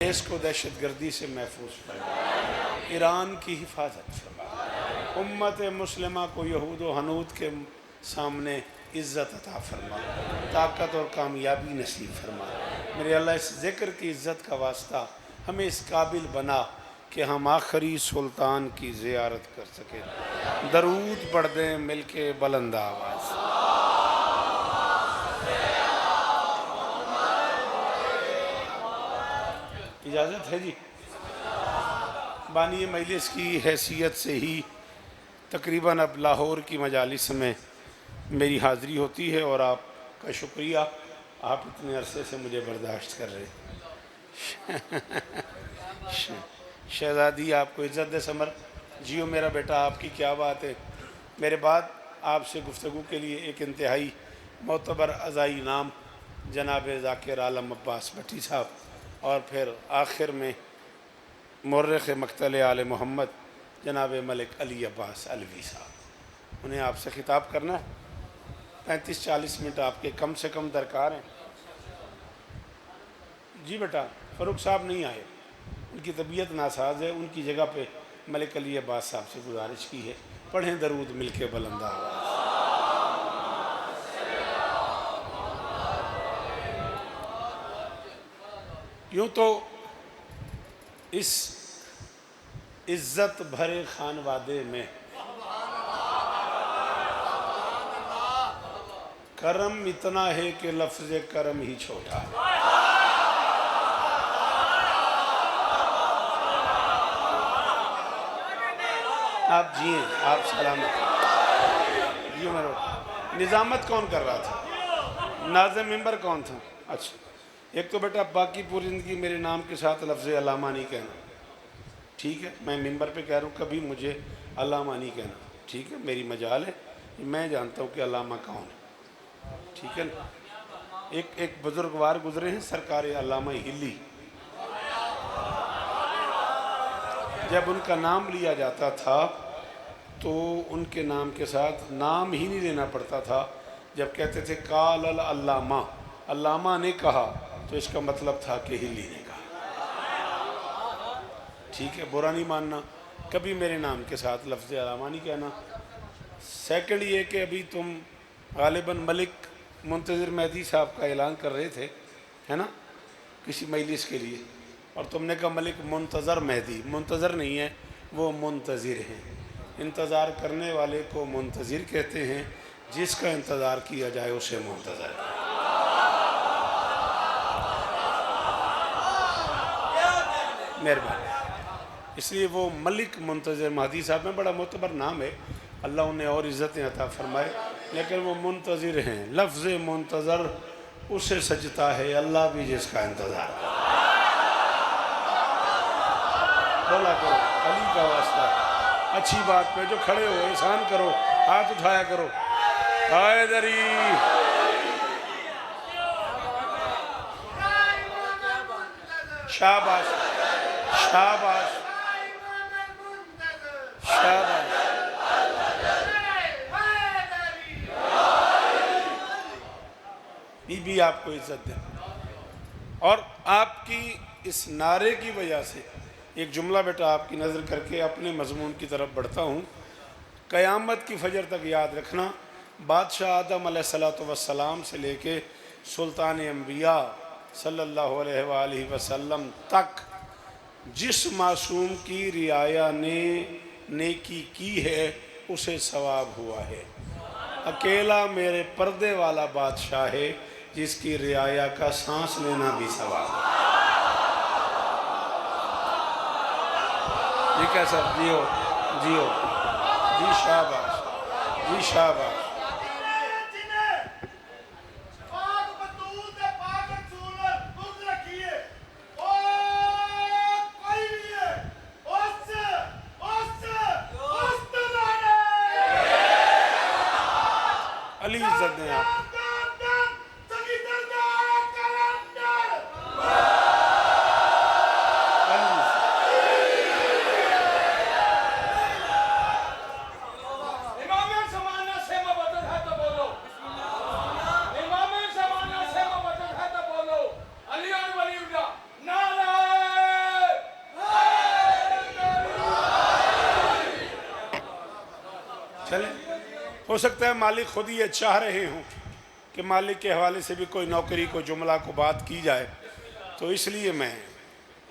देश को दहशत गर्दी से महफूज फरमा, ईरान की हिफाजत फरमा, उम्मत मुस्लिमा को यहूद व हनूद के सामने इज़्ज़त अता फरमा, ताकत और कामयाबी नसीब फरमा। मेरे अल्लाह इस ज़िक्र की इज़्ज़त का वास्ता हमें इस काबिल बना कि हम आखिरी सुल्तान की ज़ियारत कर सकें। दरूद पढ़ दें मिल के बुलंद आवाज़। इजाज़त है जी। बानी मजलिस की हैसियत से ही तकरीबन अब लाहौर की मजालिस में मेरी हाज़िरी होती है और आपका शुक्रिया, आप इतने अरसे से मुझे बर्दाश्त कर रहे हैं। शहज़ादी आपको इज़्ज़त दे समर, जियो मेरा बेटा, आपकी क्या बात है। मेरे बाद आपसे गुफ्तगू के लिए एक इंतहाई मोतबर अज़ाई नाम जनाब ज़ाकिर आलम अब्बास भट्टी साहब और फिर आखिर में मुर्रिख़ मक़तल आले मोहम्मद जनाब मलिक अली अब्बास अलवी साहब, उन्हें आपसे खिताब करना है। 35-40 मिनट आपके कम से कम दरकार हैं। जी बेटा, फ़ारूक साहब नहीं आए, उनकी तबीयत नासाज है, उनकी जगह पे मलिक अली अब्बास साहब से गुजारिश की है। पढ़ें दरूद मिल के बुलंद आवाज़। यूँ तो इस इज़्ज़त भरे खानवादे में करम इतना है कि लफ्ज़ करम ही छोटा है। आप जिए, आप सलामत जियो मेरा। निज़ामत कौन कर रहा था? नाज़िम मिंबर कौन था? अच्छा, एक तो बेटा बाकी पूरी ज़िंदगी मेरे नाम के साथ लफ्ज़ अल्लामा नहीं कहना, ठीक है। मैं मिंबर पे कह रहा हूँ, कभी मुझे अल्लामा नहीं कहना, ठीक है। मेरी मजाल है, मैं जानता हूँ कि अल्लामा कौन है, ठीक है ना। एक बुजुर्गवार गुजरे हैं, सरकार अल्लामा हिली, जब उनका नाम लिया जाता था तो उनके नाम के साथ नाम ही नहीं लेना पड़ता था। जब कहते थे काल अल अल्लामा, अल्लामा ने कहा, तो इसका मतलब था कि हिली ने कहा, ठीक है। बुरा नहीं मानना, कभी मेरे नाम के साथ लफ्ज़ अल्लामा नहीं कहना। सेकंड ये कि अभी तुम गालिबन मलिक मुंतज़िर मेहदी साहब का ऐलान कर रहे थे, है ना, किसी मजलिस के लिए, और तुमने कहा मलिक मुंतज़र मेहदी। मुंतज़र नहीं है, वो मुंतज़िर हैं। इंतज़ार करने वाले को मुंतज़िर कहते हैं, जिसका इंतज़ार किया जाए उसे मुंतज़र। मेहरबानी। इसलिए वो मलिक मुंतज़िर मेहदी साहब में बड़ा मोतबर नाम है, अल्लाह उन्हें और इज़्ज़तें अता फरमाए, लेकिन वो मुंतज़िर हैं। लफ्ज़ मुंतज़र उसे सजता है अल्लाह भी जिसका इंतज़ार। बोला करो अली का वास्ता, अच्छी बात पे जो खड़े हो एहसान करो, हाथ उठाया करो। हैदरी शाबाश शाबाश शाबाश। बीबी आपको इज्जत दे। और आपकी इस नारे की वजह से एक जुमला बेटा आपकी नज़र करके अपने मजमून की तरफ बढ़ता हूँ। क़यामत की फजर तक याद रखना, बादशाह आदम अलैहिस्सलातु वस्सलाम से लेके सुल्तान अंबिया सल्लल्लाहु अलैहि वसल्लम तक जिस मासूम की रियाया ने नेकी की है उसे सवाब हुआ है। अकेला मेरे पर्दे वाला बादशाह है जिसकी रियाया का सांस लेना भी सवाब है। ठीक है सर, जियो जियो जी, शाबाश जी शाबाश। अली इज्जत दें आप। हो सकता है मालिक खुद ये चाह रहे हों कि मालिक के हवाले से भी कोई नौकरी को जुमला को बात की जाए, तो इसलिए मैं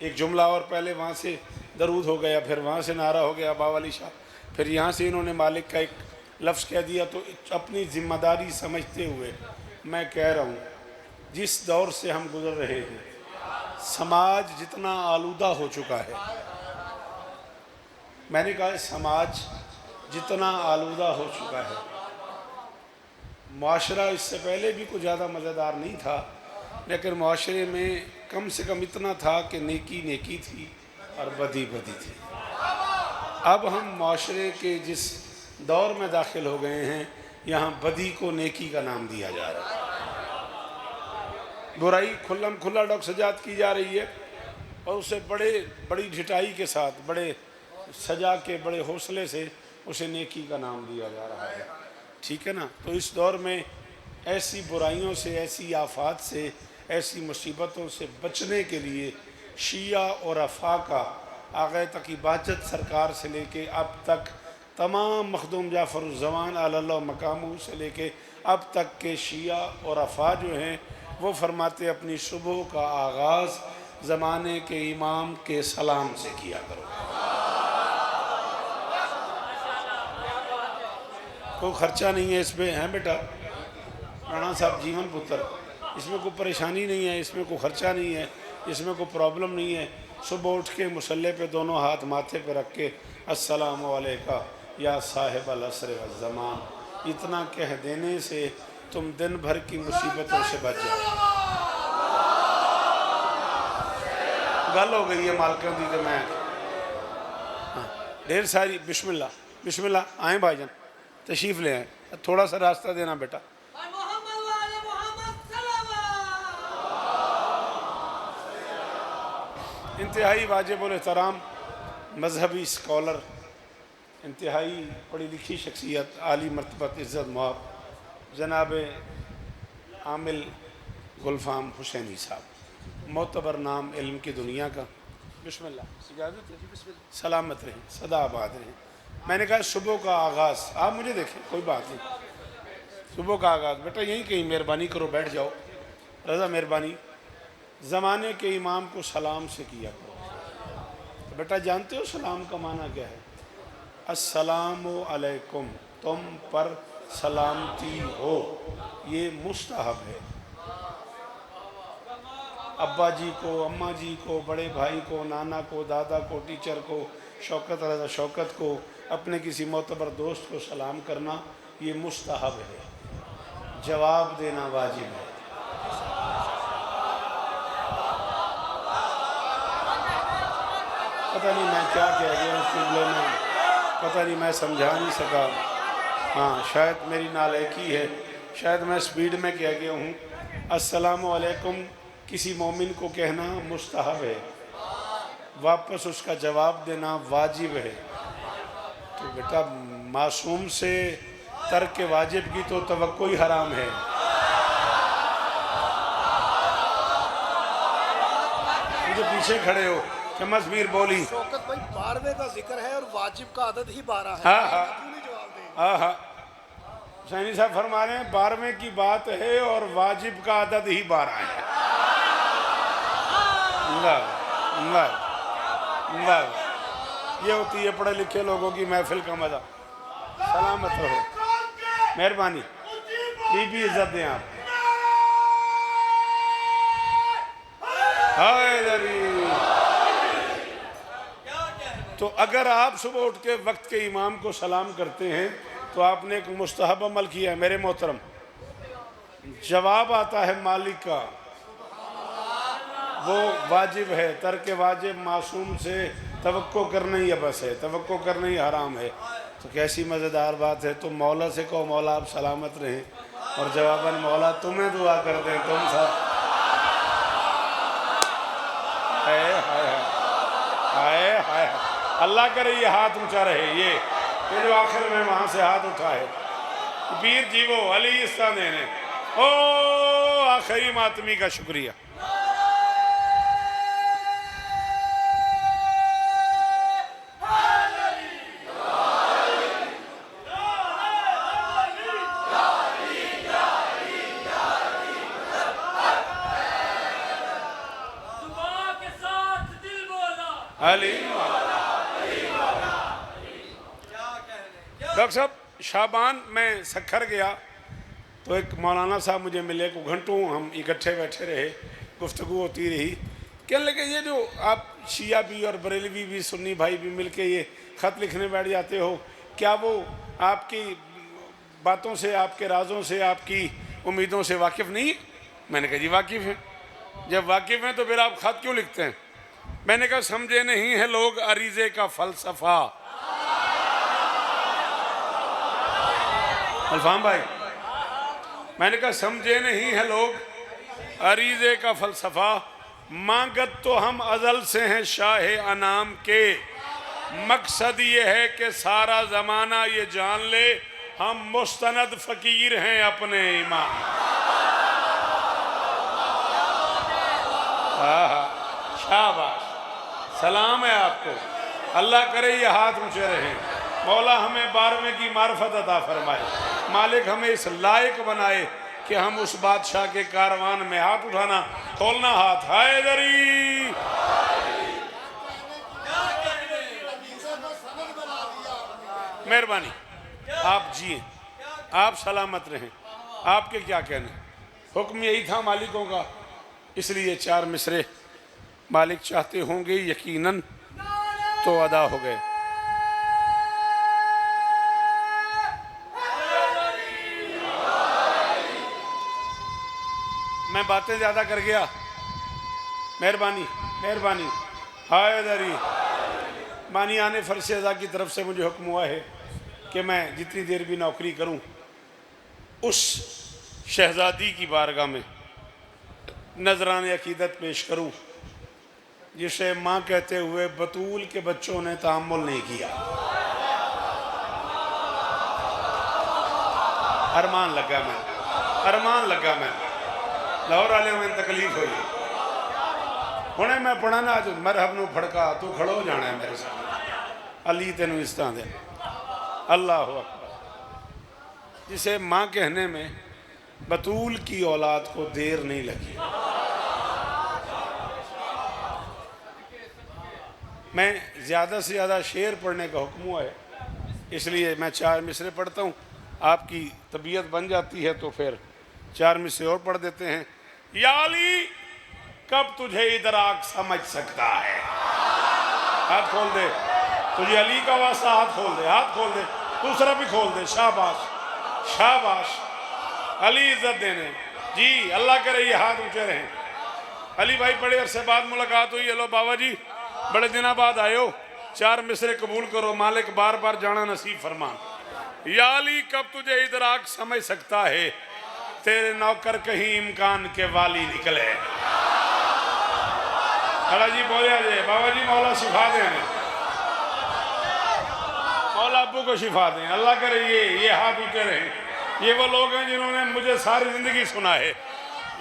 एक जुमला और पहले वहाँ से दरूद हो गया, फिर वहाँ से नारा हो गया बावाली शाह, फिर यहाँ से इन्होंने मालिक का एक लफ्ज़ कह दिया। तो अपनी ज़िम्मेदारी समझते हुए मैं कह रहा हूँ, जिस दौर से हम गुज़र रहे हैं, समाज जितना आलूदा हो चुका है, मैंने कहा समाज जितना आलूदा हो चुका है, मुआशरा इससे पहले भी कुछ ज़्यादा मज़ेदार नहीं था, लेकिन मुआशरे में कम से कम इतना था कि नेकी नेकी थी और बदी बदी थी। अब हम मुआशरे के जिस दौर में दाखिल हो गए हैं, यहाँ बदी को नेकी का नाम दिया जा रहा है, बुराई खुल्लम खुल्ला डॉग सजात की जा रही है, और उसे बड़ी ढिठाई के साथ, बड़े सजा के, बड़े हौसले से उसे नेकी का नाम दिया जा रहा है। ठीक है ना। तो इस दौर में ऐसी बुराइयों से, ऐसी आफात से, ऐसी मुसीबतों से बचने के लिए शिया और अफाका आगे तक इबादत सरकार से लेके अब तक तमाम मखदूम जाफ़रुज़्ज़मान अल्लाह मकामू से लेके अब तक के शिया और अफा जो हैं, वो फरमाते अपनी सुबह का आगाज़ ज़माने के इमाम के सलाम से किया करो। कोई ख़र्चा नहीं है इसमें, है बेटा राणा साहब जीवन पुत्र, इसमें कोई परेशानी नहीं है, इसमें कोई ख़र्चा नहीं है, इसमें कोई प्रॉब्लम नहीं है। सुबह उठ के मुसल्ले पे दोनों हाथ माथे पे रख के अस्सलामु अलैका या साहिब अल असर व ज़मान, इतना कह देने से तुम दिन भर की मुसीबतों से बच जाओ। गल हो गई है मालकन दी, तो मैं ढेर सारी बिस्मिल्लाह बिस्मिल्लाह आए भाईजान, तशरीफ़ ले आए, थोड़ा सा रास्ता देना बेटा। इंतहाई वाजिबुल एहतराम मजहबी स्कॉलर, इंतहाई पढ़ी लिखी शख्सियत, आली मरतबत इज़्ज़त मुआब जनाब आमिल गुलफ़ाम हुसैनी साहब, मोतबर नाम इल्म की दुनिया का। बिस्मिल्लाह, इजाज़त है, सलामत रहें, सदा आबाद रहें। मैंने कहा सुबह का आगाज़, आप मुझे देखें, कोई बात नहीं, सुबह का आगाज़ बेटा यहीं कहीं मेहरबानी करो, बैठ जाओ, रज़ा मेहरबानी, ज़माने के इमाम को सलाम से किया करो। तो बेटा जानते हो सलाम का माना क्या है? अस्सलामु अलैकुम, तुम पर सलामती हो, ये मुस्तहब है। अब्बा जी को, अम्मा जी को, बड़े भाई को, नाना को, दादा को, टीचर को, शौकत रज़ा शौकत को, अपने किसी मोतबर दोस्त को सलाम करना ये मुस्तहब है, जवाब देना वाजिब है। पता नहीं मैं क्या कह गया उस जुमले में, पता नहीं मैं समझा नहीं सका। हाँ शायद मेरी नालायकी है, शायद मैं स्पीड में कह गया हूँ। अस्सलामु अलैकुम किसी मोमिन को कहना मुस्तहब है, वापस उसका जवाब देना वाजिब है। तो बेटा मासूम से तर्क वाजिब की तो तवक्को ही हराम है। मुझे पीछे खड़े हो, शमस मीर बोली। शौकत भाई 12वें का जिक्र है और वाजिब का अदद ही 12 है। हाँ हाँ जवाब देंगे। हाँ हाँ, हुसैनी साहब फरमा रहे हैं 12वें की बात है और वाजिब का अदद ही 12 है। ये होती है पढ़े लिखे लोगों की महफिल का मजा। सलामत रहो, मेहरबानी, बीबी इज्जत दें आप। तो अगर आप सुबह उठ के वक्त के इमाम को सलाम करते हैं तो आपने एक मुस्तहब अमल किया है मेरे मोहतरम। जवाब आता है मालिक का, वो वाजिब है। तर्क वाजिब मासूम से तवक्को करना ही बस है, तवक्को करना ही हराम है। तो कैसी मज़ेदार बात है। तुम मौला से कहो मौला आप सलामत रहें, और जवाबन मौला तुम्हें दुआ कर दें तुम सब। हाय हाय हाय हाय, अल्लाह करे ये हाथ ऊंचा रहे। ये जो आखिर में वहाँ से हाथ उठा है, पीर जी वो अली इस्ता देने, ओ आखिरी मातमी का शुक्रिया। अली डॉक्टर साहब शाबान में सखर गया तो एक मौलाना साहब मुझे मिले को घंटों हम इकट्ठे बैठे रहे, गुफ्तगू होती रही। कहने लगे ये जो आप शिया भी और बरेलवी भी सुन्नी भाई भी मिलके ये ख़त लिखने बैठ जाते हो, क्या वो आपकी बातों से, आपके राजों से, आपकी उम्मीदों से वाकिफ़ नहीं है? मैंने कहा जी वाकिफ़ हैं। जब वाकिफ़ हैं तो फिर आप ख़त क्यों लिखते हैं? मैंने कहा समझे नहीं है लोग अरीज़े का फ़लसफ़ा। अल्फाम भाई, मैंने कहा समझे नहीं है लोग अरीज़े का फ़लसफ़ा, मांगत तो हम अज़ल से हैं शाह अनाम के, मकसद ये है कि सारा ज़माना ये जान ले हम मुस्तनद फ़कीर हैं अपने इमाम। शाबाश, सलाम है आपको, अल्लाह करे ये हाथ ऊंचे रहें। मौला हमें 12वें की मार्फत अता फरमाए, मालिक हमें इस लायक बनाए कि हम उस बादशाह के कारवान में हाथ उठाना, खोलना हाथ, हैदरी। मेहरबानी, आप जिए, आप सलामत रहें, आपके क्या कहने। हुक्म यही था मालिकों का, इसलिए 4 मिसरे मालिक चाहते होंगे यकीनन तो अदा हो गए। मैं बातें ज़्यादा कर गया, मेहरबानी मेहरबानी। हैदरी मानी आने फरश अज़ा की तरफ से मुझे हुक्म हुआ है कि मैं जितनी देर भी नौकरी करूं उस शहज़ादी की बारगाह में नजरान अकीदत पेश करूं जिसे माँ कहते हुए बतूल के बच्चों ने तहम्मुल नहीं किया। अरमान लगा मैं, अरमान लगा मैं, लाहौर वाले में तकलीफ हुई। हुणे मैं पढ़ाना अज मरहब नू फड़का, तू खड़ो जाना है मेरे सामने, अली तेनू इस तरह दे। अल्लाह अकबर। जिसे माँ कहने में बतूल की औलाद को देर नहीं लगी। मैं ज़्यादा से ज़्यादा शेर पढ़ने का हुक्म हुआ है, इसलिए मैं 4 मिसरे पढ़ता हूँ। आपकी तबीयत बन जाती है तो फिर 4 मिसरे और पढ़ देते हैं। या अली कब तुझे इदराक समझ सकता है। हाथ खोल दे, तुझे अली का वास्ता, हाथ खोल दे, हाथ खोल दे, दूसरा भी खोल दे। शाबाश शाबाश, अली इज्जत देने जी, अल्लाह करे ये हाथ ऊंचे रहें। अली भाई बड़े अरसे बाद मुलाकात हुई। हेलो बाबा जी, बड़े दिनों बाद आए हो, 4 मिसरे कबूल करो, मालिक बार बार जाना नसीब फरमा। या अली कब तुझे इदराक समझ सकता है, तेरे नौकर कहीं इम्कान के वाली निकले। अला जी बोलिया जे बाबा जी, मौला शिफा दें, मौला अब्बू को शिफा दें। अल्लाह करे ये हाथ ऊंचे रहें। ये वो लोग हैं जिन्होंने मुझे सारी जिंदगी सुना है।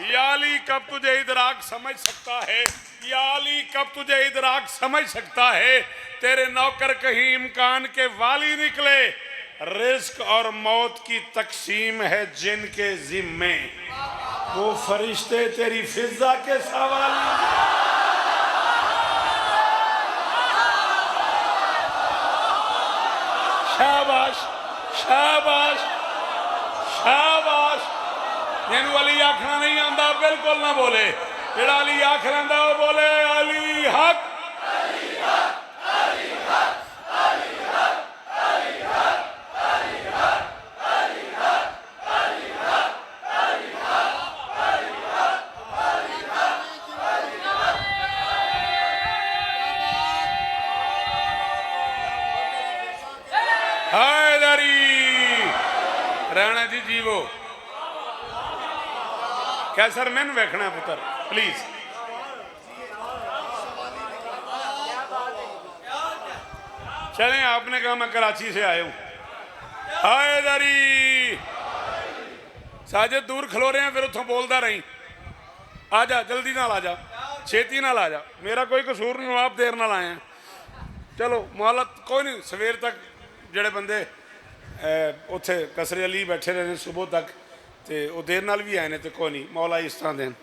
या अली कब तुझे इदराक समझ सकता है, या अली कब तुझे इदराक समझ सकता है, तेरे नौकर कहीं इम्कान के वाली निकले। रिस्क और मौत की तकसीम है जिनके जिम्मे, वो फरिश्ते तेरी फिजा के सवाली। शाबाश शाबाश शाबाश। जिन्हों अली आखना नहीं आता बिल्कुल ना बोले, जेड़ा अली आख लेंदा वो बोले अली हक। राणा जी जीवो कैसर मैन वेखना पुत्र प्लीज। चलें, आपने कहा मैं कराची से आया हूं। हैदरी साजिद दूर खलो रहे हैं, फिर उतों बोलता रही। आ जा जल्दी नाल, आ जा छेती नाल, आ जा, मेरा कोई कसूर नहीं, आप देर नाल आए हैं। चलो मोहलत कोई नहीं, सवेर तक जेडे बंदे उत्थे कसरे अली बैठे रहे सुबह तक, तो वो देर नाल भी आए ने, तो कोई नहीं, मौला इस तरह देन।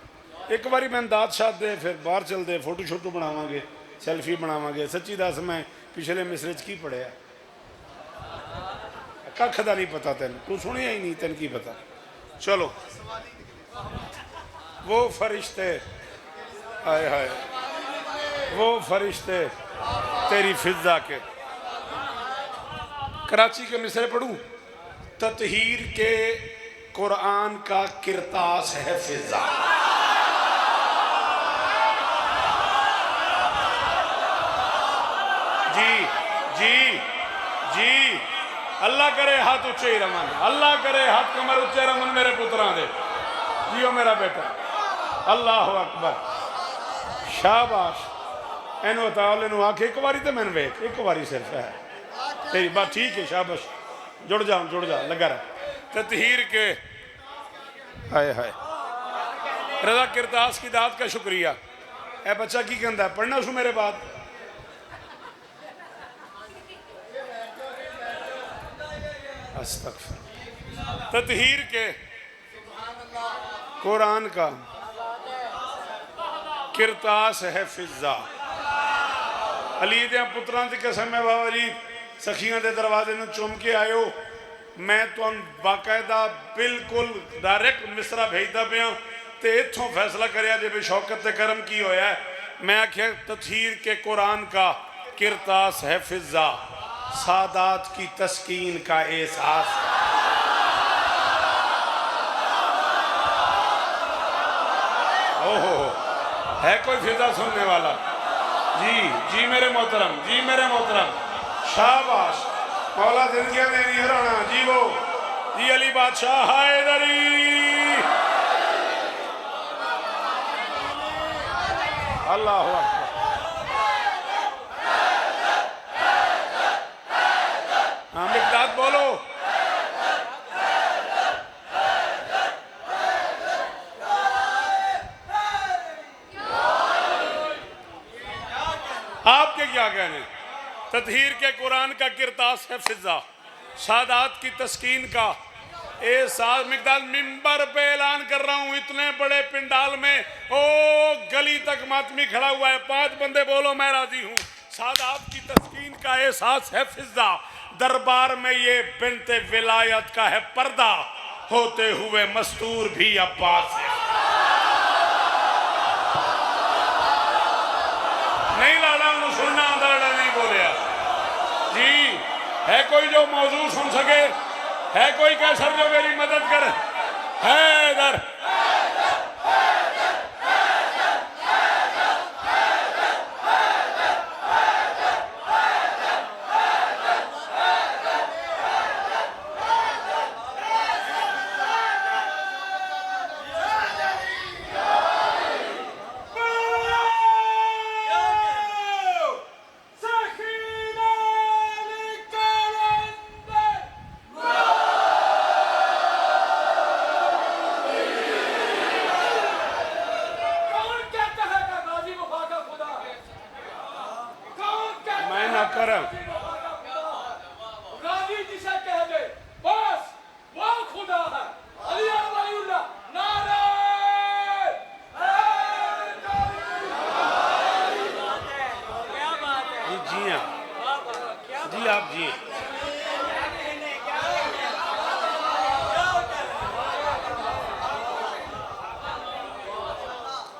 एक बारी मैं दात शाद दे फिर बाहर चलते फोटो शोटो बनावांगे सैल्फी बनावांगे। सच्ची दस मैं पिछले मिसरे च की पढ़िया कख का नहीं पता तेन, तू सुनिया ही नहीं, तेन की पता। चलो वो फरिश्ते हाय हाय वो फरिश्ते तेरी फिजा के। कराची के मिसरे पढ़ूं। ततहीर के कुरान का किरतास है फिजा। जी जी जी अल्लाह करे हाथ उच्चे ही रमन, अल्लाह करे हाथ कमर उच्चे रमन मेरे पुत्रा दे। जियो मेरा बेटा, अल्लाह अकबर, शाबाश। इनू ताल इनू आख एक बारी तो मैंने वेख, एक बारी सिर्फ है तेरी बात ठीक है, शाबाश। जुड़ जा लगा रहा। ततहीर के हाय हाय रजा किरतास की दात का शुक्रिया। ए बच्चा की कहता है पढ़ना शू मेरे बाद। ततहीर के कुरान का किरतास है फिजा। अली दे पुत्रां दी कसम है बाबा जी, सखियां दे दरवाजे नूं चुम के आयो। मैं तुहानूं बाकायदा बिल्कुल डायरैक्ट मिसरा भेजदा पिया ते इत्थों फैसला करिया जे भी शौकत ते करम की होया है। मैं आख्या ततहीर के कुरान का किरतास है फिजा, सादात की तस्कीन का एहसास। ओहो है कोई फिजा सुनने वाला? जी जी मेरे मोहतरम, जी मेरे मोहतरम, शाबाश। मौला जिंदगी देनी हराना जी वो जी अली बादशाह हैदरी। अल्लाह अकबर। हाँ मिक़दाद बोलो। आपके क्या कहने? ततहीर के कुरान का किरतास है फिजा, सादात की तस्कीन का एहसास। मिक़दाद मिंबर पे ऐलान कर रहा हूं, इतने बड़े पिंडाल में ओ गली तक मातमी खड़ा हुआ है, 5 बंदे बोलो मैं राजी हूं। सादात की तस्कीन का एहसास है फिजा, दरबार में ये बिन्ते विलायत का है पर्दा, होते हुए मस्तूर भी अब्बास है। नहीं लाड़ा सुनना लाड़ा नहीं बोलिया जी। है कोई जो मौजूद सुन सके? है कोई कैसर जो मेरी मदद करे? है इधर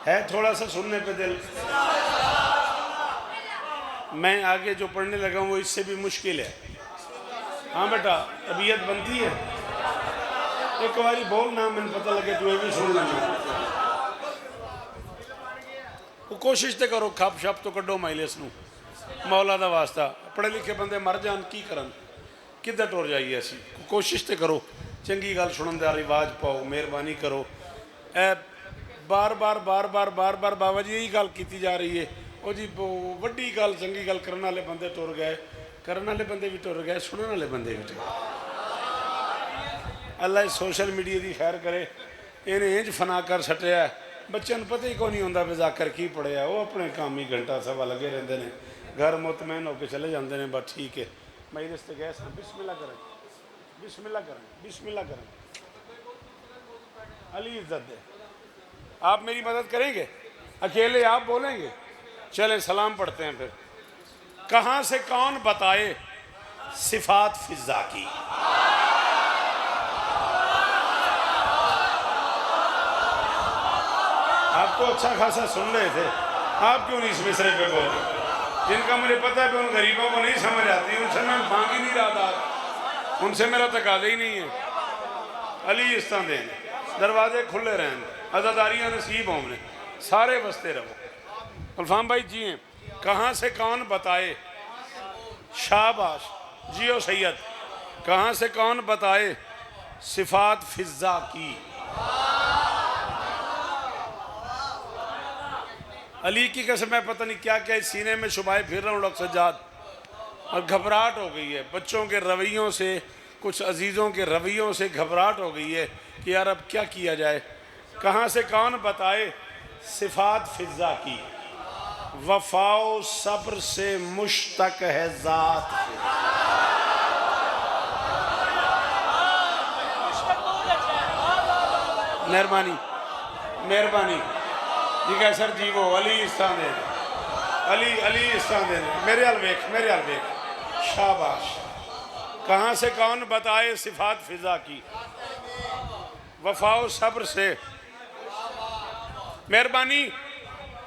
है थोड़ा सा सुनने पे दिल। मैं आगे जो पढ़ने लगा हूँ वो इससे भी मुश्किल है। हाँ बेटा तबीयत बनती है, एक बारी बोल ना, मैंने पता लगे तू भी सुन लेना। वो कोशिश तो करो, खप शप तो कड्डो माइलेस नू, मौला दा वास्ता। पढ़े लिखे बंदे मर जान की करन, किधर टुर जाइए असी। कोशिश तो करो, चंगी गल सुनन दा रिवाज पाओ, मेहरबानी करो। ए बार बार बार बार बार बार बाबा जी यही गल की जा रही है। वो जी वड्डी गल चंगी गल करने वाले बंदे टुर गए, करने वाले बंदे भी टुर गए, सुनने वाले बंदे भी टुर गए। अल्लाह सोशल मीडिया की खैर करे, इन्हें इंज फना कर सटिया, बच्चों को पता ही को नहीं होंगे भी जाकर की पढ़िया। वो अपने काम ही घंटा सवा लगे रहते हैं, घर मुतमैन होकर चले जाते हैं। बस ठीक है, मैं रिश्ते गए सा। बिस्मिल्लाह करें, बिस्मिल्लाह करें, बिस्मिल्लाह करें। अली इज्जत दे, आप मेरी मदद करेंगे? अकेले आप बोलेंगे? चलें सलाम पढ़ते हैं फिर। कहाँ से कौन बताए सिफात फिजा की। आप तो अच्छा खासा सुन रहे थे, आप क्यों नहीं इस मिसरे पे बोल रहे? जिनका मुझे पता है कि उन गरीबों को नहीं समझ आती, उनसे मैं मांग ही नहीं रहा था, उनसे मेरा तकाजा ही नहीं है। अली इस तरह दें, दरवाजे खुले रहें, अजादारियाँ नसीब हों, उन्हें सारे बसते रहो। गुलफाम भाई जी हैं, कहाँ से कौन बताए, शाबाश जियो सैयद, कहाँ से कौन बताए सिफात फिजा की। अली की कसम मैं पता नहीं क्या क्या सीने में शुबाए फिर रहा हूँ डॉक्टर सज्जाद, और घबराहट हो गई है बच्चों के रवैयों से, कुछ अजीज़ों के रवैयों से घबराहट हो गई है कि यार अब क्या किया जाए। कहाँ से कौन बताए सिफात फिजा की। वफाओ सब्र से मुश्तक है ज़ात, मेहरबानी मेहरबानी जी कह सर जी वो अली इस तरह दे, अली अली इस तरह दे, मेरे हाल वेख, मेरे हाल वेख, शाबाश। कहाँ से कौन बताए सिफात फिजा की। वफाओ सब्र से, मेहरबानी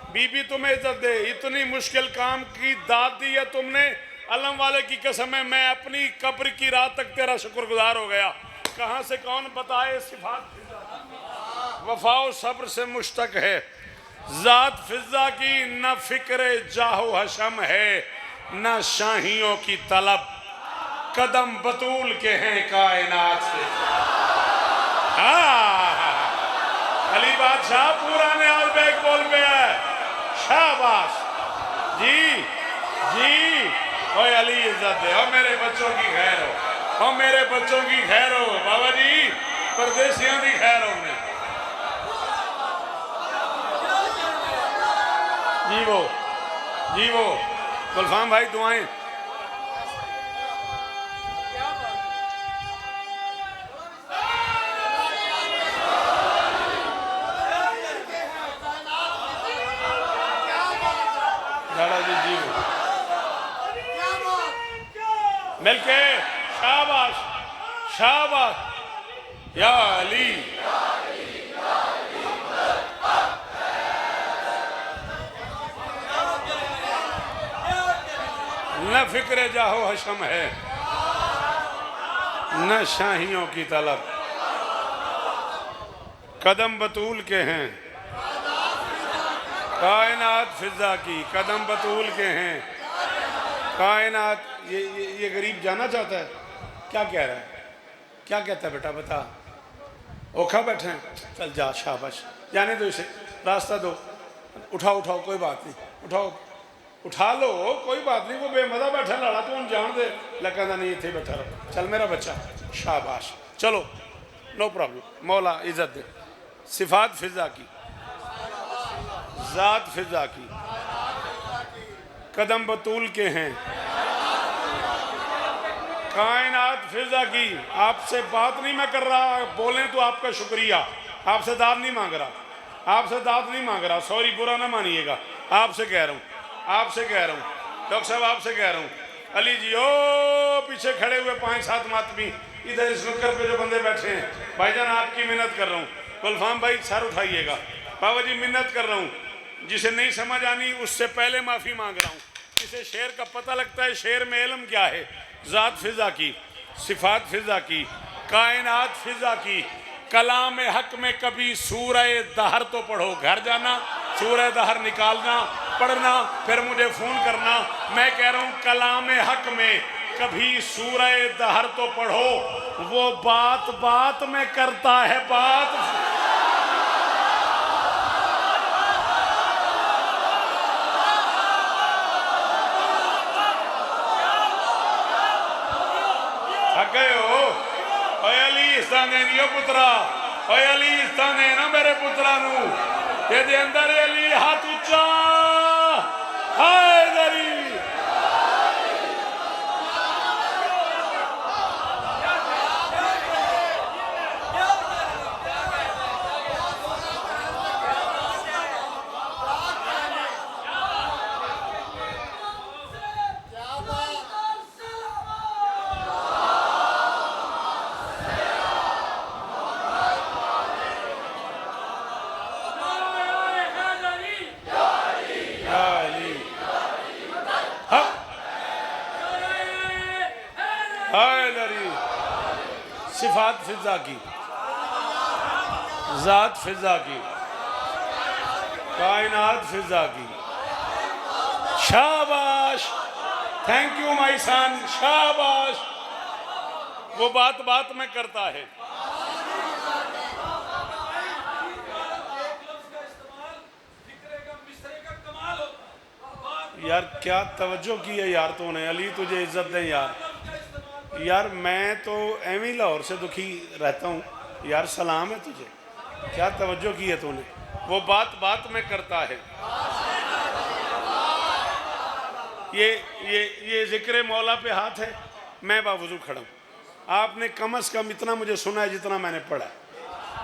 बीबी तुम्हें इज्जत दे, इतनी मुश्किल काम की दाद दी है तुमने, अलम वाले की कसम है मैं अपनी कब्र की रात तक तेरा शुक्रगुजार हो गया। कहाँ से कौन बताए सिफात फिजा की। वफाओ सब्र से मुश्तक है ज़ात फिजा की, न फिक्र जाहो हशम है न शाहियों की तलब, कदम बतूल के हैं कायनात से। अली बादशाह पूरा न्याज बैग बोल पे है, शाबाश जी जी। ओए अली इज्जत दे, और मेरे बच्चों की खैर हो, और मेरे बच्चों की खैर हो बाबा जी, परदेसियों की खैर हो उन्हें जी वो जी वो। गुलफाम भाई दुआएं। दादा जी जी वो मिलके शाबाश शाबाश या अली। न फिक्र जाहो हशम है न शाहियों की तलब, कदम बतूल के हैं कायनात फिजा की, कदम बतूल के हैं कायनात। ये गरीब जाना चाहता है, क्या कह रहा है, क्या कहता है बेटा बता। ओखा बैठे हैं, चल जा शाबाश, जाने दो इसे, रास्ता दो, उठाओ उठाओ कोई बात नहीं, उठाओ उठा लो कोई बात नहीं, वो बेमजा बैठा लाड़ा तू हम जान दे, लगता नहीं इतने बैठा रहो, चल मेरा बच्चा शाबाश, चलो नो प्रॉब्लम, मौला इज्जत दे। सिफात फिजा की, ज़ात फिजा की, कदम बतूल के हैं कायनात फिजा की। आपसे बात नहीं मैं कर रहा, बोलें तो आपका शुक्रिया, आपसे दाद नहीं मांग रहा, आपसे दाद नहीं मांग रहा, सॉरी बुरा ना मानिएगा, आपसे कह रहा हूँ, आपसे कह रहा हूँ डॉक्टर साहब, आपसे कह रहा हूँ। अली जी ओ पीछे खड़े हुए 5-7 मातमी, इधर इस नुक्कर पे जो बंदे बैठे हैं, भाईजान आपकी मिन्नत कर रहा हूँ, गुलफाम भाई सर उठाइएगा, बाबा जी मिन्नत कर रहा हूँ, जिसे नहीं समझ आनी उससे पहले माफ़ी मांग रहा हूँ, जिसे शेर का पता लगता है शेर में इल्म क्या है। ज़ात फिजा की, सिफात फिजा की, कायनात फिजा की, कलाम हक में कभी सूरह दहर तो पढ़ो, घर जाना सूरह दहर निकालना पढ़ना फिर मुझे फ़ोन करना। मैं कह रहा हूँ कलाम हक में कभी सूरह दहर तो पढ़ो, वो बात बात में करता है बात। थक गए हो? ओए अली इस्ताने नियो पुत्रा, ओए अली इस्ताने ना मेरे पुत्रा नू, ये दे अंदर अली हाथ उच्चा, हाय दरी सिफात फिजा की, ज़ात फिजा की, कायनात फिजा की। शाबाश, थैंक यू माई सन, शाबाश। वो बात बात में करता है। यार क्या तवज्जो की है यार तूने, अली तुझे इज्जत दे यार। यार मैं तो एवं ही लाहौर से दुखी रहता हूँ यार, सलाम है तुझे, क्या तवज्जो की है तूने। वो बात बात में करता है। ये जिक्र मौला पे हाथ है, मैं बावजूद खड़ा हूँ। आपने कम अज़ कम इतना मुझे सुना है जितना मैंने पढ़ा है।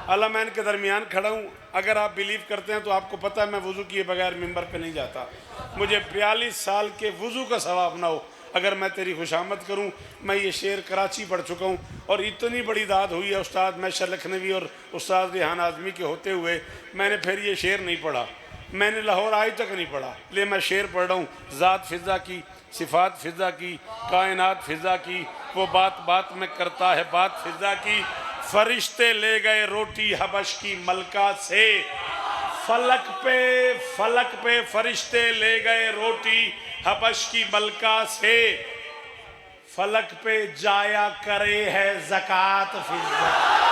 अल्लाह मैं इनके दरमियान खड़ा हूँ। अगर आप बिलीव करते हैं तो आपको पता है मैं वज़ू किए बगैर मिंबर पे नहीं जाता। मुझे 42 साल के वज़ू का सवाब ना हो अगर मैं तेरी खुशामद करूँ। मैं ये शेर कराची पढ़ चुका हूँ और इतनी बड़ी दाद हुई है उस्ताद मैशर लखनवी और उस्ताद रिहान आज़मी के होते हुए मैंने फिर ये शेर नहीं पढ़ा। मैंने लाहौर आज तक नहीं पढ़ा, ले मैं शेर पढ़ रहा हूँ। ज़ात फ़िज़ा की, सिफ़ात फ़िज़ा की, कायनात फ़िज़ा की, वो बात बात में करता है बात फ़िज़ा की। फरिश्ते ले गए रोटी हबश की मलका से, फलक पे फरिश्ते ले गए रोटी हबश की मलका से। फलक पे जाया करे है ज़कात फ़िज़ा।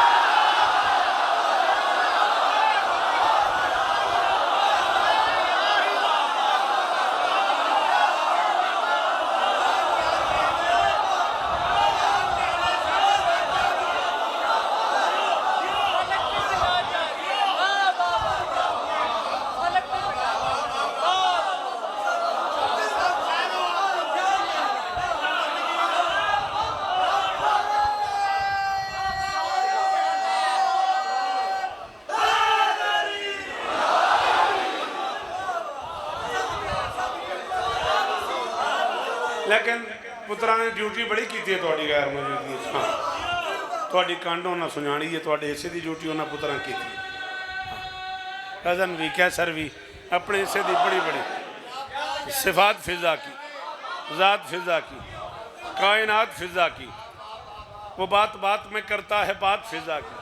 लेकिन पुत्रा ने ड्यूटी बड़ी की थी थोड़ी गैर मौजूदगी। हाँ थोड़ी कंड उन्हें सुझानी है, थोड़े हिस्से की ड्यूटी उन्हें पुत्रा की थी। कज़न भी कैसर भी अपने हिस्से की बड़ी बड़ी। सिफात फ़िज़ा की, ज़ात फ़िज़ा की, कायनात फ़िज़ा की, वो बात बात में करता है बात फ़िज़ा की।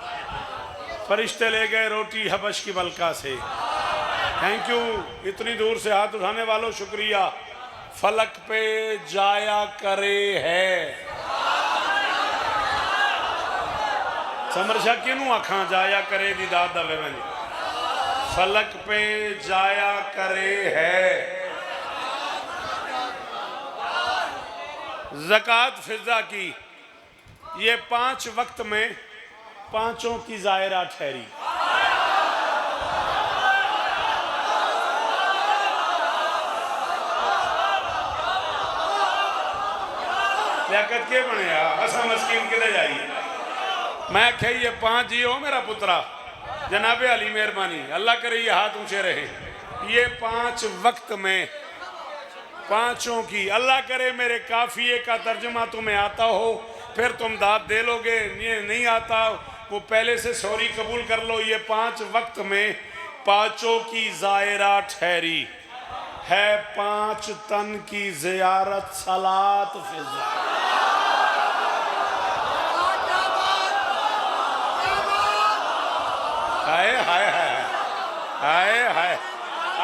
फरिश्ते ले गए रोटी हबश की मलका से। थैंक यू इतनी दूर से हाथ उठाने वालों, शुक्रिया। फलक पे जाया करे है। समरशा किनू आखा जाया करे दी दाद दवे मैंने। फलक पे जाया करे है। ज़कात फ़िज़ा की, ये 5 वक्त में पांचों की ज़ायरा ठहरी। लियाकत के बने असा मस्कीन किधर जाइए। मैं आख्या ये 5 जी हो मेरा पुत्रा, जनाबे अली मेहरबानी, अल्लाह करे ये हाथ ऊंचे रहे। ये 5 वक्त में पांचों की, अल्लाह करे मेरे काफिए का तर्जुमा तुम्हें आता हो फिर तुम दाद दे लोगे, ये नहीं आता वो पहले से सॉरी कबूल कर लो। ये 5 वक्त में पांचों की ज़ायरा ठहरी है। 5 तन की ज़ियारत सलात फ़िज़ा। हाय हाय हाय हाय हाय,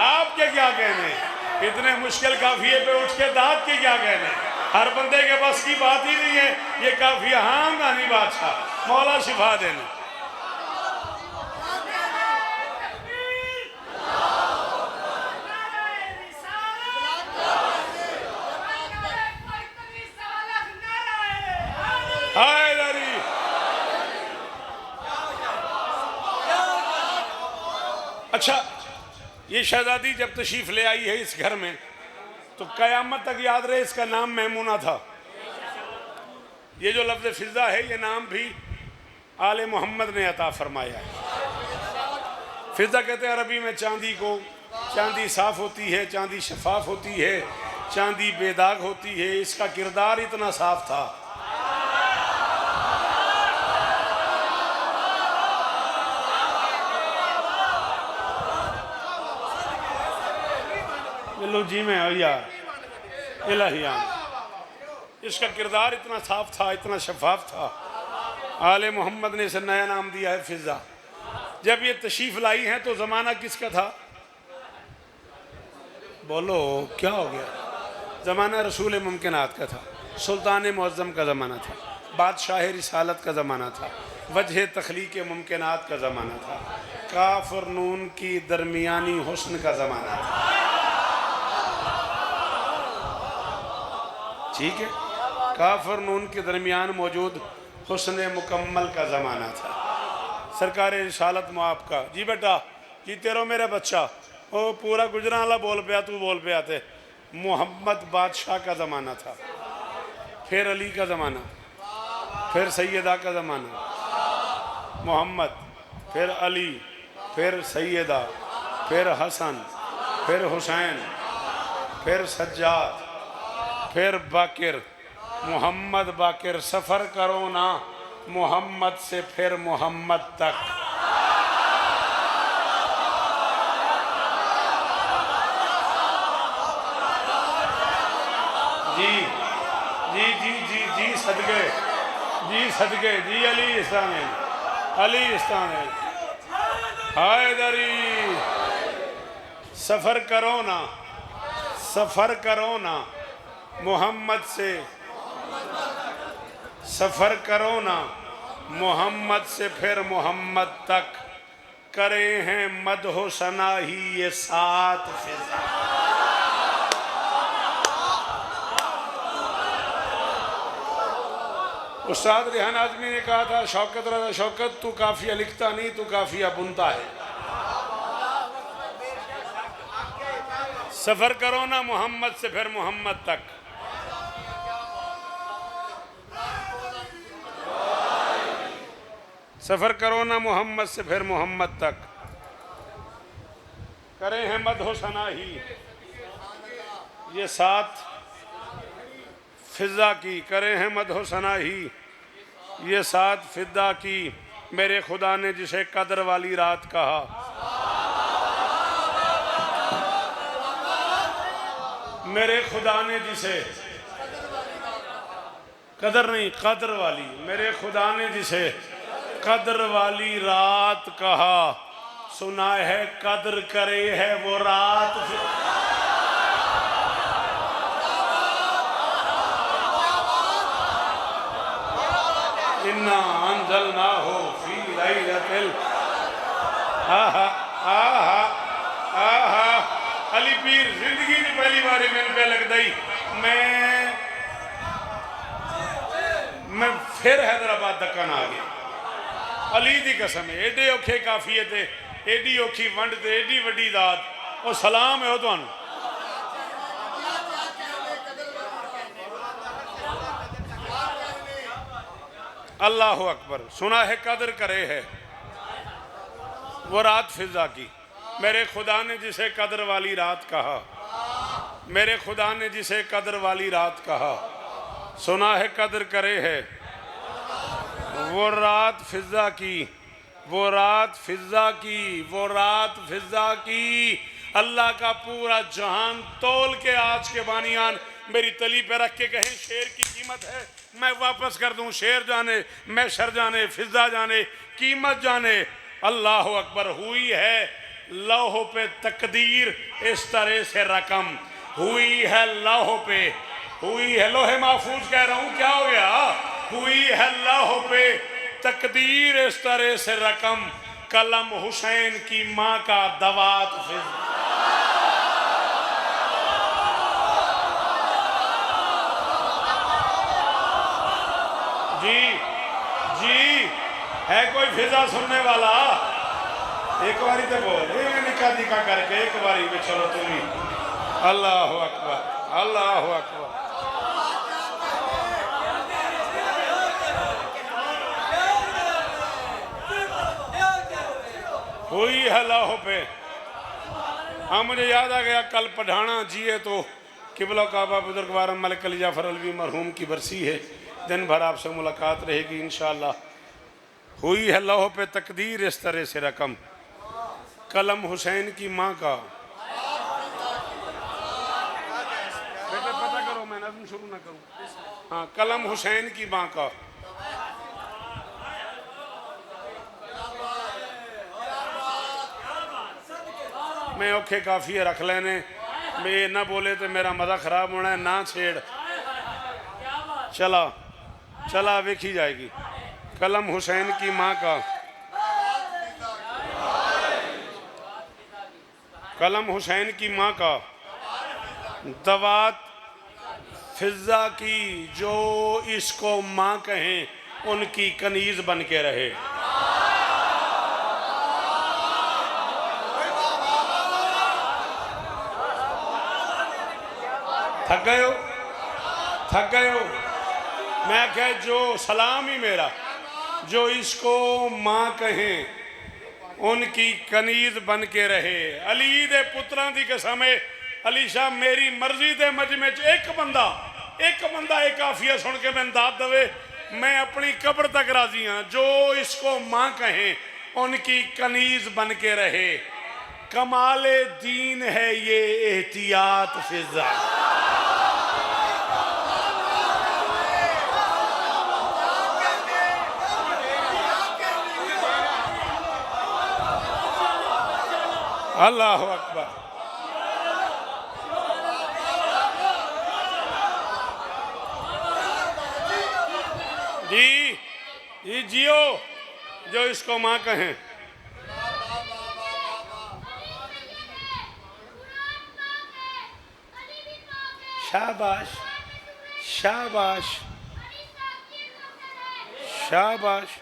आपके क्या कहने, इतने मुश्किल काफिए पे उठ के दाद के क्या कहने। हर बंदे के बस की बात ही नहीं है ये काफिया। हाँ गानी बादशाह मौला शिफा देने। हाय दरी। अच्छा ये शहजादी जब तशरीफ ले आई है इस घर में तो कयामत तक याद रहे इसका नाम मैमूना था। ये जो लफ्ज़ फ़िज़ा है ये नाम भी आले मोहम्मद ने अता फरमाया है। फ़िज़ा कहते हैं अरबी में चांदी को। चांदी साफ़ होती है, चांदी शफाफ होती है, चांदी बेदाग होती है। इसका किरदार इतना साफ था। लो जी में यार इलाहियान, इसका किरदार इतना साफ था, इतना शफाफ था आले मोहम्मद ने इसे नया नाम दिया है फिजा। जब ये तशरीफ लाई हैं तो ज़माना किसका था? बोलो क्या हो गया? ज़माना रसूल मुमकिनात का था, सुल्तान मुअज़्ज़म का ज़माना था, बादशाह रिसालत का ज़माना था, वजह तख्लीक मुमकिनात का ज़माना था, काफ और नून की दरमियानी हुस्न का ज़माना था। ठीक है, काफ और नून के दरमियान मौजूद हुस्न मुकम्मल का ज़माना था। सरकार रिसालत मुआफ़ का जी बेटा जी तेरो मेरा बच्चा ओ पूरा गुजरांवाला बोल पिया तू बोल पिया थे। मोहम्मद बादशाह का ज़माना था, फिर अली का ज़माना, फिर सैयदा का ज़माना, मोहम्मद, फिर अली, फिर सैयदा, फिर हसन, फिर हुसैन, फिर सज्जाद, फिर बाकिर, मोहम्मद बाकिर। सफ़र करो ना मोहम्मद से फिर मोहम्मद तक। जी जी जी जी जी सदके जी सदके जी अली इस्तान अली इस्तान हैदरी। सफ़र करो ना, सफ़र करो ना मोहम्मद से, सफ़र करो ना मोहम्मद से फिर मोहम्मद तक। करे हैं मदहो सना ही ये सात फिजा। उस्ताद रेहान आज़मी ने कहा था शौकत रज़ा शौकत तू काफ़िया लिखता नहीं तू काफ़िया बुनता है। सफ़र करो ना मोहम्मद से फिर मोहम्मद तक। सफ़र करो ना मोहम्मद से फिर मोहम्मद तक। करे हैं मदहो सना ही ये सात फिजा की। करे हैं मदहो सना ही ये सात फिदा की। मेरे खुदा ने जिसे कदर वाली रात कहा। मेरे खुदा ने जिसे कदर नहीं कदर वाली, मेरे खुदा ने जिसे कदर वाली रात कहा। सुना है कदर करे है वो रात। इन्ना अंज़लना हो फी लैलतिल। आहा आहा आहा अली पीर जिंदगी की पहली बारी मैंने पे लग गई। मैं फिर हैदराबाद दक्कन आ गया। अली दी कसम है एडे औखे काफिए थे, एडी औखी वंड ते एडी वड्डी दात। और सलाम है तुहानू। अल्लाह अकबर। सुना है कदर करे है वो रात फिजा की। मेरे खुदा ने जिसे कदर वाली रात कहा। मेरे खुदा ने जिसे कदर वाली रात कहा। सुना है कदर करे है वो रात फिजा की। वो रात फिजा की, वो रात फिजा की। अल्लाह का पूरा जहान तोल के आज के बानियान मेरी तली पे रख के कहें शेर की कीमत है, मैं वापस कर दूं। शेर जाने, मैशर जाने, फिजा जाने, कीमत जाने। अल्लाह अकबर। हुई है लौह पे तकदीर इस तरह से रकम। हुई है लौह पे, हुई है लोहे महफूज कह रहा हूं क्या हो गया। हुई है लौह पे तकदीर इस तरह से रकम। कलम हुसैन की माँ का दवात फिज। जी जी है कोई फिजा सुनने वाला? एक बारी तो बोल निका निका करके एक बारी में चलो तुम ही। अल्लाह अकबर अल्लाह अकबर। हुई है लौह पे। हाँ मुझे याद आ गया कल पढ़ाना जिए तो किबला काबा बुजुर्गवार मलिक अली जाफर अलवी मरहूम की बरसी है। दिन भर आपसे मुलाकात रहेगी इंशाअल्लाह। हुई है लौह पे तकदीर इस तरह से रकम। कलम हुसैन की माँ का। बेटा पता करो मैं नज़्म शुरू ना करूँ। हाँ कलम हुसैन की माँ का। मैं औखे काफिए रख लेने, मैं ना बोले तो मेरा मज़ा ख़राब होना है, ना छेड़। चला चला देखी जाएगी। कलम हुसैन की माँ का, कलम हुसैन की माँ का, दवात फिजा की जो इसको माँ कहें उनकी कनीज बन के रहे। थक गए हो, थक गए हो। मैं कह जो सलाम ही मेरा, जो इसको माँ कहें उनकी कनीज बन के रहे। अली दे पुत्रां दी कसम है, अली शाह मेरी मर्जी दे मजमे च एक बंदा एक काफिया सुन के मैं दाद दवे, मैं अपनी कब्र तक राजी हाँ। जो इसको माँ कहें उनकी कनीज बन के रहे। कमाले दीन है ये एहतियात फिजा। अल्लाह अकबर। जी जियो, जो इसको माँ कहें। शाबाश शाबाश शाबाश।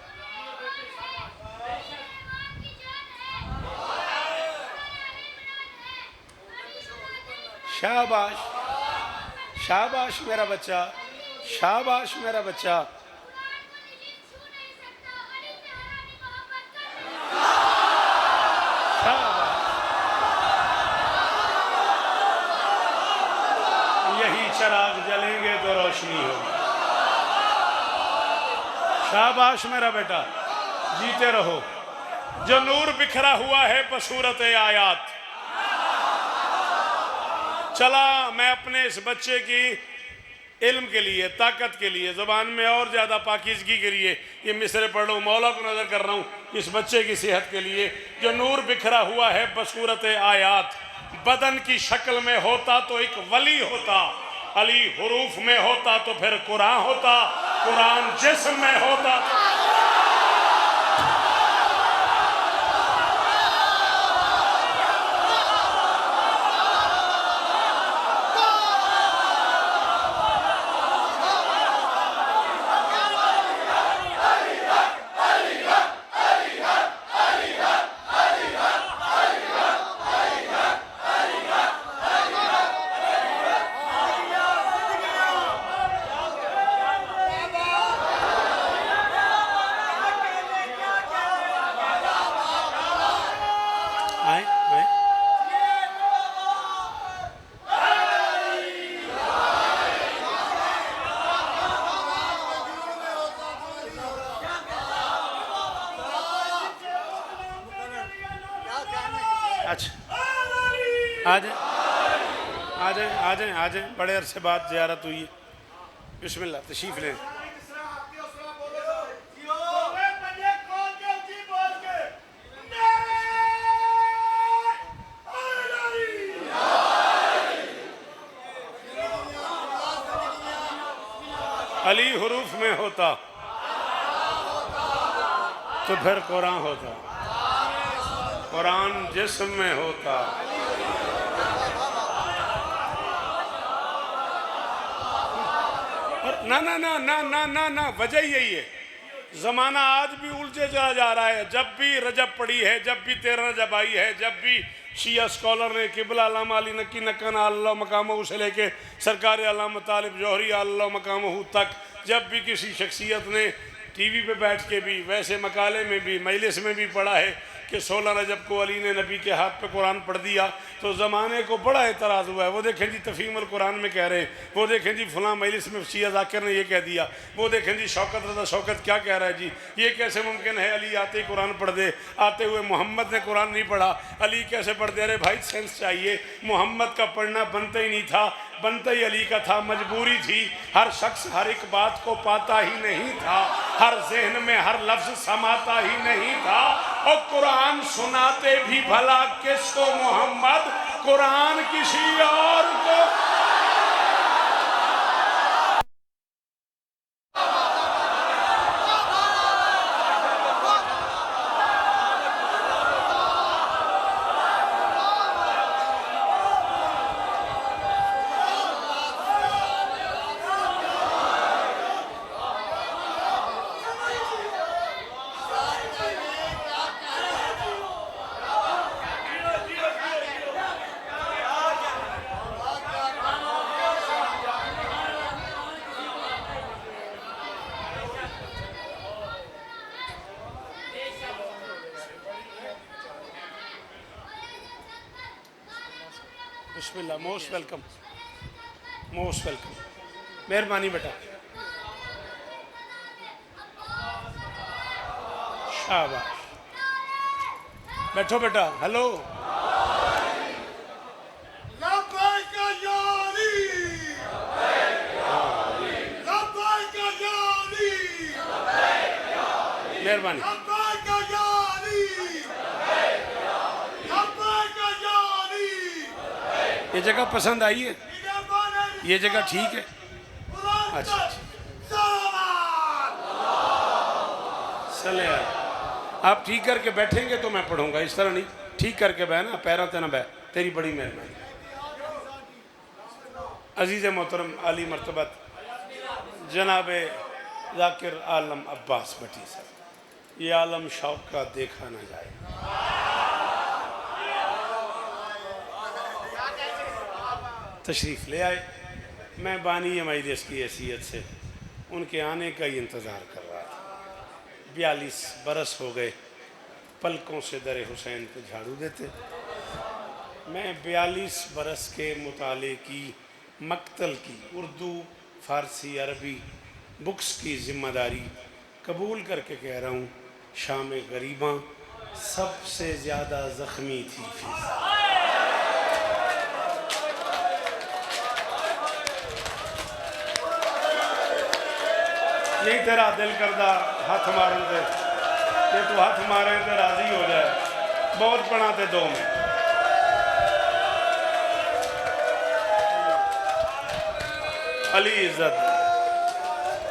शाबाश शाबाश मेरा बच्चा, शाबाश मेरा बच्चा। यही चिराग जलेंगे तो रोशनी होगी। शाबाश मेरा बेटा, जीते रहो। जो नूर बिखरा हुआ है बसूरत आयात। चला मैं अपने इस बच्चे की इल्म के लिए, ताकत के लिए, ज़बान में और ज़्यादा पाकीज़गी के लिए ये मिसरे पढ़ रहा हूँ। मौला को नज़र कर रहा हूँ इस बच्चे की सेहत के लिए। जो नूर बिखरा हुआ है बसूरत आयात। बदन की शक्ल में होता तो एक वली होता, अली हुरूफ में होता तो फिर कुरान होता, कुरान जिस्म में होता तो। अच्छा आ जाए आ जाए आ जाए आ जाए, बड़े अरसे बाद ज़ियारत हुई है। बिस्मिल्लाह तशरीफ़ लें। अली हुरूफ में होता तो फिर कुरान होता, कुरान जिस्म में होता। और ना ना ना ना ना ना ना वजह यही है, ज़माना आज भी उलझे चला जा रहा है। जब भी रजब पड़ी है, जब भी 13 रजब आई है, जब भी शिया स्कॉलर ने किबला अल्लामा अली नकी नक्कन अल्लाह मकामहू से लेके सरकार अल्लामा तालिब जौहरी अल्लाह मकामहू तक, जब भी किसी शख्सियत ने टीवी पे बैठ के भी, वैसे मकाले में भी, मजलिस में भी पढ़ा है कि 16 रजब को अली ने नबी के हाथ पे कुरान पढ़ दिया, तो ज़माने को बड़ा एतराज़ हुआ है। वो देखें जी तफ़हीमुल कुरान में कह रहे हैं, वो देखें जी फ़लाँ मजलिस में शिया ज़ाकिर ने ये कह दिया, वो देखें जी शौकत रज़ा शौकत क्या कह रहा है जी, ये कैसे मुमकिन है अली आते ही कुरान पढ़ दे, आते हुए मोहम्मद ने कुरान नहीं पढ़ा, अली कैसे पढ़ दे। अरे भाई सेंस चाहिए, मोहम्मद का पढ़ना बनता ही नहीं था, बनता ही अली का था, मजबूरी थी। हर शख्स हर एक बात को पाता ही नहीं था, हर जहन में हर लफ्ज़ समाता ही नहीं था। और कुरान सुनाते भी भला किसको मोहम्मद, कुरान किसी और को। बिस्मिल्लाह, मोस्ट वेलकम, मोस्ट वेलकम, मेहरबानी बेटा, शाबाश, बैठो बेटा। हेलो, मेहरबानी। ये जगह पसंद आई है, ये जगह ठीक है। अच्छा, चले यार, आप ठीक करके बैठेंगे तो मैं पढ़ूंगा, इस तरह नहीं। ठीक करके बह ना, पैरों ते ना बह, तेरी बड़ी मेहरबानी। अजीज़ मोहतरम आली मर्तबत जनाब जाकिर आलम अब्बास भट्टी साहब, ये आलम शौक का देखा ना जाए। तशरीफ़ ले आए। मैं बानी मजलिस की हैसियत से उनके आने का ही इंतज़ार कर रहा था। 42 बरस हो गए पलकों से दर हुसैन पे झाड़ू देते। मैं 42 बरस के मुताले की, मक्तल की, उर्दू, फ़ारसी, अरबी बुक्स की ज़िम्मेदारी कबूल करके कह रहा हूँ, शाम गरीबां सबसे ज़्यादा ज़ख्मी थी। यही तेरा दिल करदा हथ मारन से, कि तू हथ मारे तो राजी हो जाए। बहुत पढ़ा ते दो में अली इज्जत,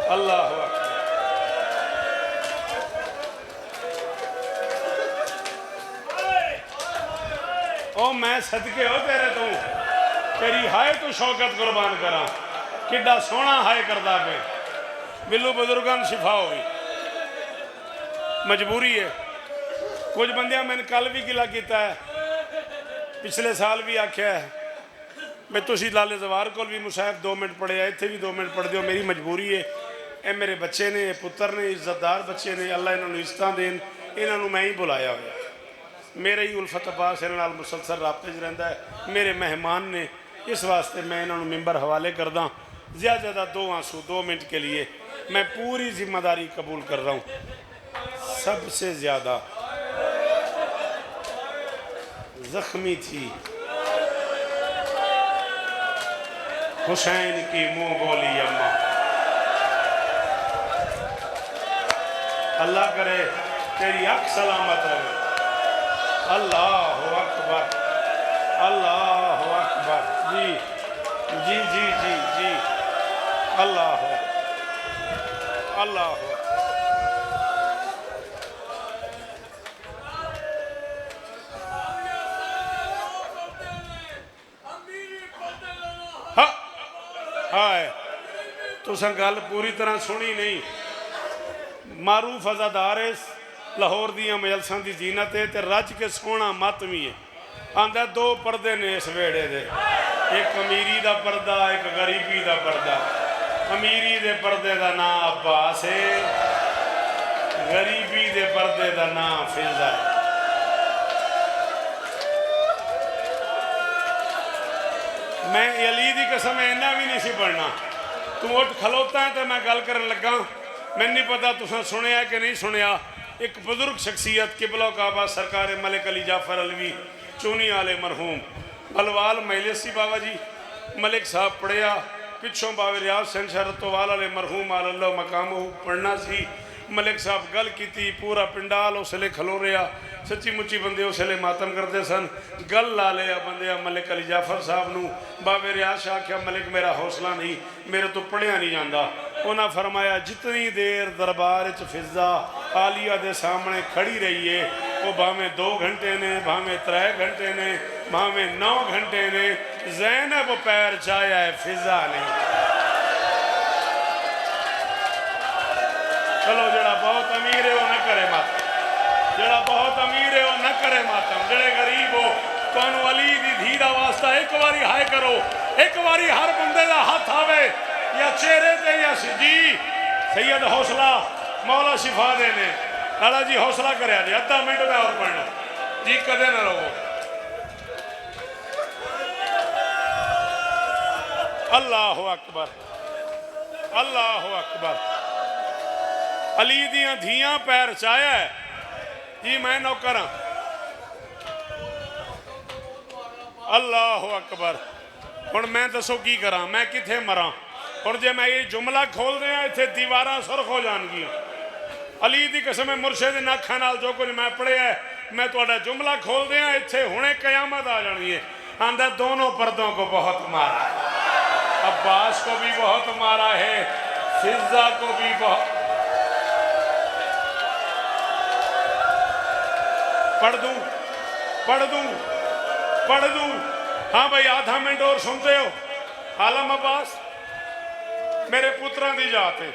अल्लाह अकबर। ओ मैं सदके हो तेरे तू, तेरी हाय तू शौकत कुर्बान करा, किड्डा सोहना हाय करदा पे। बिल्लू बुजुर्गों शिफा हो गई, मजबूरी है। कुछ बंदियां मैंने कल भी गिला किया है, पिछले साल भी आख्या है मैं तुसी लाले जवार को भी मुसाहिब 2 मिनट पढ़े, इतने भी 2 मिनट पढ़ दो, मेरी मजबूरी है। ये मेरे बच्चे ने, पुत्र ने, इज्जतदार बच्चे ने, अल्लाह इन्होंने इज्जत देन, इन्होंने मैं ही बुलाया हुआ। मेरे ही उल्फत अब्बास इन्होंने मुसलसल राबते रहता है, मेरे मेहमान ने, इस वास्ते मैं इन्होंने मिंबर हवाले करदा। ज़्यादा ज़्यादा 2 आंसू 2 मिनट के लिए मैं पूरी जिम्मेदारी कबूल कर रहा हूँ। सबसे ज़्यादा ज़ख्मी थी हुसैन की मुँह बोली अम्मा। अल्लाह करे तेरी अख सलामत रहे। अल्लाह अकबर, अल्लाह अकबर। जी जी जी जी जी, अल्लाह अल्लाह। हाय तुसा गल पूरी तरह सुनी नहीं। मारूफ अजादार लाहौर दियां मजलसां दी जीनत है, ते रज के सोहना मत भी है। आंदा 2 पर्दे ने इस वेड़े दे, एक अमीरी दा पर्दा, एक गरीबी दा पर्दा। अमीरी दे पर्दे दा नाम अब्बास है, गरीबी दे पर्दे दा नाम फिजा है। मैं अली दी कसम इन्ना भी नहीं सी पढ़ना। तू उठ खलोता है तो मैं गल करन लगा। मैनू नहीं पता तुसा सुनिया कि नहीं सुनिया। एक बुजुर्ग शख्सियत किबला काबा सरकार मलिक अली जाफर अलवी चूनी आले मरहूम बलवाल महलेसी बाबा जी मलिक साहब पढ़िया, पिछों बाबे रियाज सिंह शरतोवाल आले मरहूम आल्लाह मकाम पढ़ना सी। मलिक साहब गल की, पूरा पिंडाल उस वेले खलो रहा, सच्ची मुच्ची बंदे उस वेले मातम करते सन। गल ला लिया बंदे मलिक अली जाफर साहब न। बाबे रियाश आख्या मलिक मेरा हौसला नहीं, मेरे तो पढ़िया नहीं जाता। उन्हें फरमाया जितनी देर दरबार च फिजा आलिया के सामने खड़ी रही है, वो भावें 2 घंटे ने, भावें 3 घंटे ने, भावें 9 घंटे ने, ज़ैनब पैर चाया है फिजा नहीं। चलो जड़ा बहुत अमीर है वो न करे मातम, जड़ा बहुत अमीर है वो न करे मातम। जड़े गरीब हो तुहानू अली दी धी दा वास्ता एक बारी हाय करो, एक बारी हर बंदे दा हाथ आवे या चेहरे ते या जी। सैयद हौसला मौला शिफा देने लाला जी हौसला करे जी, अद्धा मिनट में और पढ़ना जी, कदे ना रहो। अल्लाह अकबर, अल्लाह अकबर। अली दियां धियां पैर चाया है जी, मैं नौकर हाँ। अल्लाह अकबर। हुण मैं दसो की करा, मैं किथे मरा। और जे मैं ये जुमला खोल दिया इत्थे दीवारां सुरख हो जाएंगी। अली दी कसम है मुर्शिद दी अखां नाल जो कुछ मैं पढ़िया है, मैं तुहाडा जुमला खोल दिया इत्थे हुणे कयामत आ जानी है। आंदा दोनों पर्दों को बहुत मारा, अब्बास को भी बहुत मारा है, फिजा को भी बहुत। पढ़ दूं, पढ़ दूं, पढ़ दूं। हाँ भाई आधा मिनट और सुनते हो। आलम अब्बास मेरे पुत्रां दी जात है,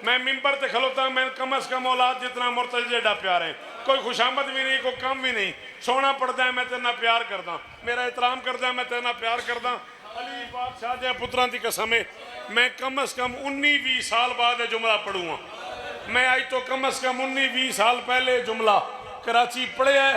मैं मिंबर ते खलोता, मैं कम से कम औलाद जितना मुर्तज़ा जेड़ा प्यार है, कोई खुशामद भी नहीं, कोई कम भी नहीं। सोना पढ़ता है मैं तेना प्यार करदा, मेरा एहतराम करदा है मैं तेना प्यार करदा। अली बादशाह दे पुत्रां दी कसम है मैं कम से कम 19-20 साल बाद जुमला पढ़ूँगा। मैं अज तो कम से कम 19-20 साल पहले जुमला कराची पढ़िया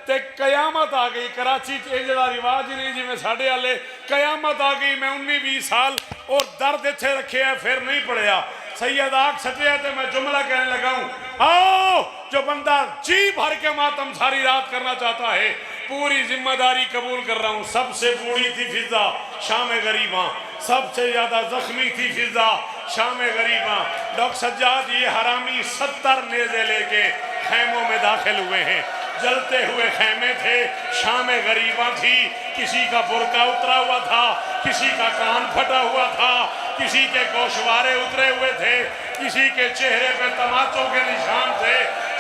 ते कयामत आ गई। कराची ये जरा रिवाज ही नहीं जिमें साढ़े वाले, कयामत आ गई। मैं 19-20 साल और दर्द इत्थे रखे है फिर नहीं पढ़िया। सैयद आग सटिया तो मैं जुमला कहने लगा हूँ, आओ जो बंदा जी भर के मातम सारी रात करना चाहता है, पूरी जिम्मेदारी कबूल कर रहा हूँ। सबसे बूढ़ी थी फिजा शाम गरीबा, सबसे ज्यादा जख्मी थी फिजा शाम गरीबा। डॉक्टर सज्जाद ये हरामी 70 नेज़े लेके खैमों में दाखिल हुए हैं। जलते हुए खैमे थे, शाम गरीबा थी। किसी का बुरका उतरा हुआ था, किसी का कान फटा हुआ था, किसी के गोशवारे उतरे हुए थे, किसी के चेहरे पे तमाचों के निशान थे।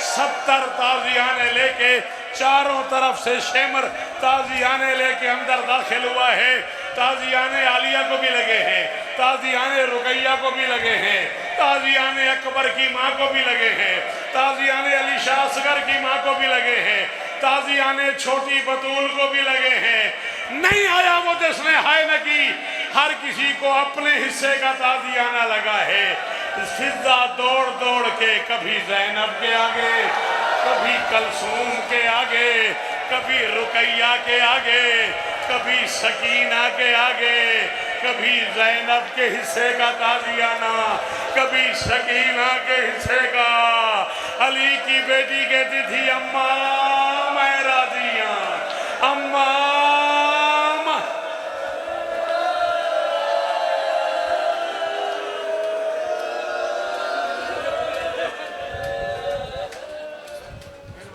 70 ताजियाने लेके चारों तरफ से शेमर ताजियाने लेके अंदर दाखिल हुआ है। ताजियाने आलिया को भी लगे हैं, ताजियाने रुकैया को भी लगे हैं, ताजियाने अकबर की माँ को भी लगे हैं, ताजियाने अली शाह असगर की माँ को भी लगे हैं, ताजियाने छोटी बतूल को भी लगे हैं। नहीं आया वो जिसने हाय न की, हर किसी को अपने हिस्से का ताजियाना लगा है। फिजा दौड़ दौड़ के कभी ज़ैनब के आगे, कभी कलसूम के आगे, कभी रुकैया के आगे, कभी सकीना के आगे, कभी ज़ैनब के हिस्से का ताजियाना, कभी सकीना के हिस्से का। अली की बेटी कहती थी अम्मा